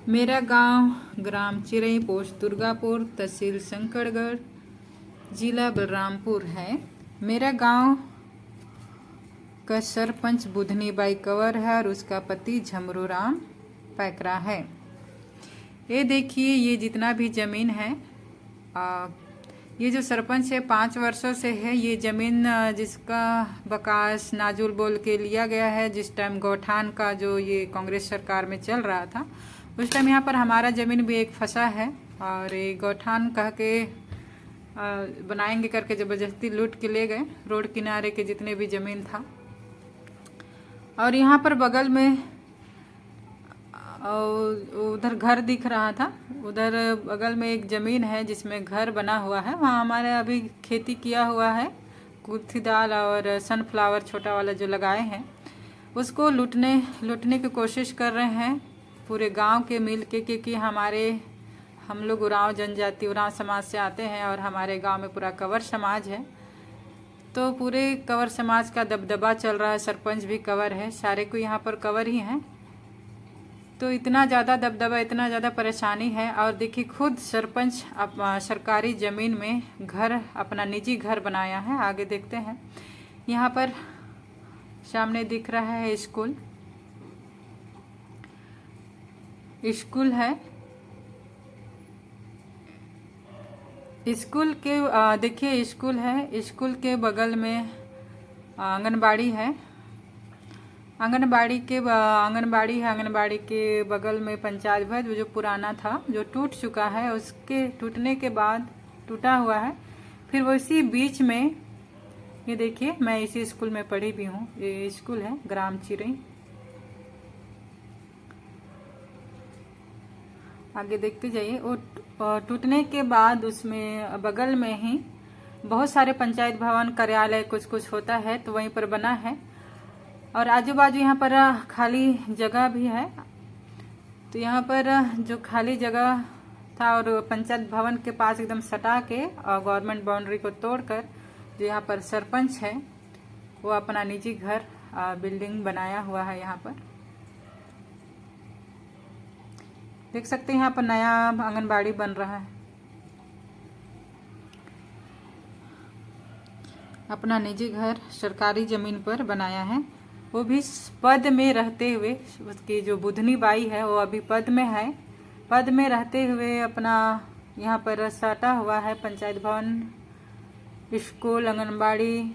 मेरा गांव ग्राम चिरई, पोस्ट दुर्गापुर, तहसील शंकरगढ़, जिला बलरामपुर है। मेरा गांव का सरपंच बुधनी बाई कंवर है और उसका पति झमरू राम पैकरा है। ये देखिए, ये जितना भी ज़मीन है, ये जो सरपंच है 5 वर्षों से है। ये ज़मीन जिसका बकास नाजुल बोल के लिया गया है, जिस टाइम गौठान का जो ये कांग्रेस सरकार में चल रहा था, उस टाइम यहाँ पर हमारा ज़मीन भी एक फंसा है और ये गौठान कह के बनाएंगे करके ज़बरदस्ती लूट के ले गए रोड किनारे के जितने भी ज़मीन था। और यहाँ पर बगल में उधर घर दिख रहा था, उधर बगल में एक ज़मीन है जिसमें घर बना हुआ है। वहाँ हमारे अभी खेती किया हुआ है, कुल्थी दाल और सनफ्लावर छोटा वाला जो लगाए हैं, उसको लूटने की कोशिश कर रहे हैं पूरे गांव के मिल के। क्योंकि हम लोग उरांव जनजाति, उरांव समाज से आते हैं और हमारे गांव में पूरा कंवर समाज है, तो पूरे कंवर समाज का दबदबा चल रहा है। सरपंच भी कंवर है, सारे को यहाँ पर कंवर ही हैं, तो इतना ज़्यादा दबदबा, इतना ज़्यादा परेशानी है। और देखिए, खुद सरपंच सरकारी ज़मीन में घर, अपना निजी घर बनाया है। आगे देखते हैं। यहाँ पर सामने दिख रहा है स्कूल है। स्कूल के देखिए, स्कूल है, स्कूल के बगल में आंगनबाड़ी है। आंगनबाड़ी है। आंगनबाड़ी के बगल में पंचायत भवन जो पुराना था, जो टूट चुका है, उसके टूटने के बाद टूटा हुआ है। फिर वो इसी बीच में, ये देखिए, मैं इसी स्कूल में पढ़ी भी हूँ। ये स्कूल है ग्राम चिरई। आगे देखते जाइए। वो टूटने के बाद उसमें बगल में ही बहुत सारे पंचायत भवन, कार्यालय कुछ होता है, तो वहीं पर बना है। और आजू बाजू यहाँ पर खाली जगह भी है। तो यहाँ पर जो खाली जगह था और पंचायत भवन के पास एकदम सटा के और गवर्नमेंट बाउंड्री को तोड़कर जो यहाँ पर सरपंच है, वो अपना निजी घर बिल्डिंग बनाया हुआ है। यहाँ पर देख सकते हैं, यहाँ पर नया आंगनबाड़ी बन रहा है। अपना निजी घर सरकारी ज़मीन पर बनाया है, वो भी पद में रहते हुए। उसकी जो बुधनी बाई है वो अभी पद में है। पद में रहते हुए अपना यहाँ पर सटा हुआ है पंचायत भवन, स्कूल, आंगनबाड़ी।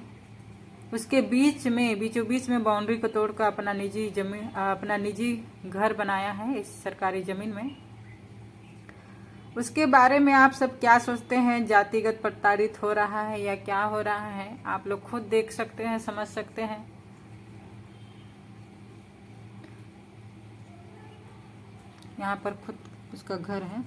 उसके बीचों बीच में बाउंड्री को तोड़कर अपना निजी जमीन, अपना निजी घर बनाया है इस सरकारी ज़मीन में। उसके बारे में आप सब क्या सोचते हैं? जातिगत प्रताड़ित हो रहा है या क्या हो रहा है? आप लोग खुद देख सकते हैं, समझ सकते हैं। यहाँ पर खुद उसका घर है।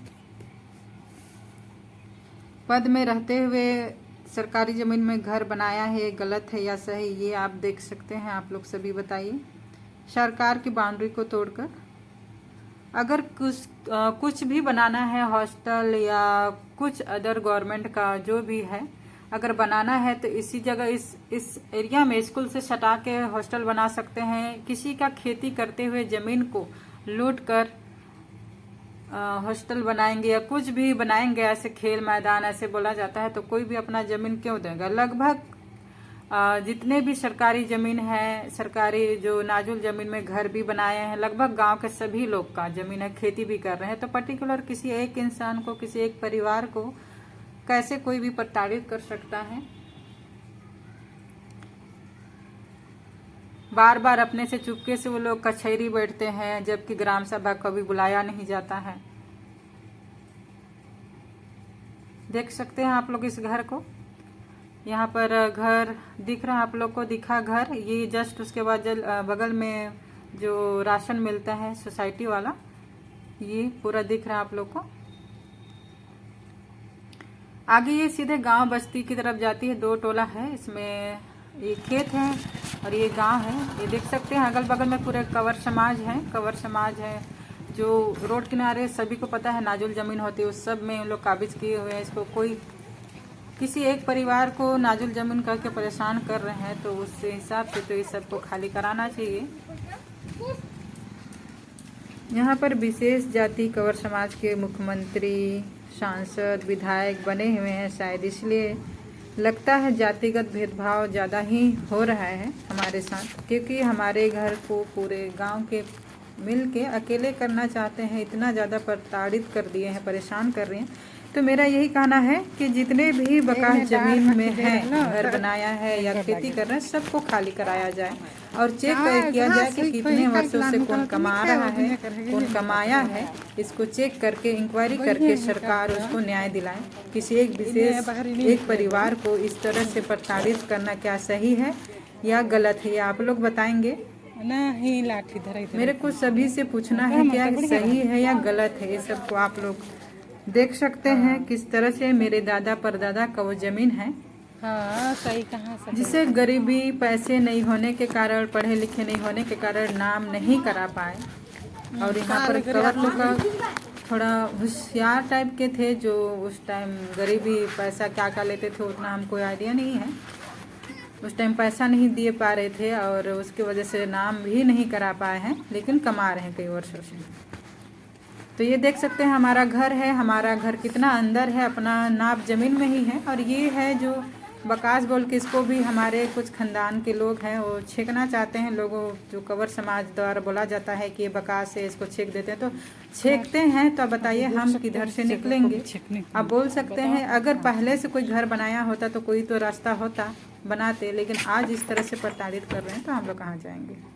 पद में रहते हुए सरकारी ज़मीन में घर बनाया है, ये गलत है या सही? ये आप देख सकते हैं। आप लोग सभी बताइए। सरकार की बाउंड्री को तोड़कर अगर कुछ भी बनाना है, हॉस्टल या कुछ अदर गवर्नमेंट का जो भी है, अगर बनाना है तो इसी जगह इस एरिया में स्कूल से सटा के हॉस्टल बना सकते हैं। किसी का खेती करते हुए ज़मीन को लूट कर हॉस्टल बनाएंगे या कुछ भी बनाएंगे, ऐसे खेल मैदान ऐसे बोला जाता है, तो कोई भी अपना ज़मीन क्यों देगा? लगभग जितने भी सरकारी ज़मीन है, सरकारी जो नाजुल ज़मीन में घर भी बनाए हैं, लगभग गांव के सभी लोग का ज़मीन है, खेती भी कर रहे हैं। तो पर्टिकुलर किसी एक इंसान को, किसी एक परिवार को कैसे कोई भी प्रताड़ित कर सकता है? बार बार अपने से चुपके से वो लोग कचहरी बैठते हैं, जबकि ग्राम सभा को भी बुलाया नहीं जाता है। देख सकते हैं आप लोग इस घर को। यहाँ पर घर दिख रहा है आप लोग को, दिखा घर। ये जस्ट उसके बाद बगल में जो राशन मिलता है सोसाइटी वाला, ये पूरा दिख रहा है आप लोग को। आगे ये सीधे गांव बस्ती की तरफ जाती है। 2 टोला है, इसमें ये खेत है और ये गांव है। ये देख सकते हैं अगल बगल में पूरे कंवर समाज है। जो रोड किनारे सभी को पता है नाजुल ज़मीन होती है, उस सब में उन लोग काबिज किए हुए हैं। इसको कोई किसी एक परिवार को नाजुल ज़मीन करके परेशान कर रहे हैं, तो उस हिसाब से तो इस सब को खाली कराना चाहिए। यहाँ पर विशेष जाति कंवर समाज के मुख्यमंत्री, सांसद, विधायक बने हुए हैं, शायद इसलिए लगता है जातिगत भेदभाव ज़्यादा ही हो रहा है हमारे साथ, क्योंकि हमारे घर को पूरे गांव के मिल के अकेले करना चाहते हैं। इतना ज़्यादा प्रताड़ित कर दिए हैं, परेशान कर रहे हैं। तो मेरा यही कहना है कि जितने भी बकास ज़मीन में है, घर बनाया है या खेती कर रहे हैं, सबको खाली कराया जाए और चेक किया जाए कि कितने वर्षों से कौन कमा रहा है, कौन कमाया है। इसको चेक करके इंक्वायरी करके सरकार उसको न्याय दिलाए। किसी एक विशेष एक परिवार को इस तरह से प्रताड़ित करना क्या सही है या गलत है, आप लोग बताएंगे। नहीं लाठी धरे मेरे को सभी से पूछना है क्या सही है या गलत है। ये सबको आप लोग देख सकते हैं किस तरह से मेरे दादा परदादा का वो जमीन है। हाँ सही कहाँ से, जिसे गरीबी, पैसे नहीं होने के कारण, पढ़े लिखे नहीं होने के कारण नाम नहीं करा पाए। और यहाँ पर कंवर लोग थोड़ा होशियार टाइप के थे, जो उस टाइम गरीबी पैसा क्या क्या लेते थे उतना हमको आइडिया नहीं है। उस टाइम पैसा नहीं दिए पा रहे थे और उसकी वजह से नाम भी नहीं करा पाए हैं, लेकिन कमा रहे हैं कई वर्षों से। तो ये देख सकते हैं हमारा घर है, हमारा घर कितना अंदर है, अपना नाप ज़मीन में ही है। और ये है जो बकास बोल के, इसको भी हमारे कुछ खानदान के लोग हैं वो छेकना चाहते हैं। लोगों जो कंवर समाज द्वारा बोला जाता है कि ये बकास है, इसको छेक देते हैं, तो छेकते हैं। तो अब बताइए हम किधर से निकलेंगे। आप बोल सकते हैं अगर पहले से कोई घर बनाया होता तो कोई तो रास्ता होता, बनाते, लेकिन आज इस तरह से प्रताड़ित कर रहे हैं तो हम लोग कहाँ जाएंगे।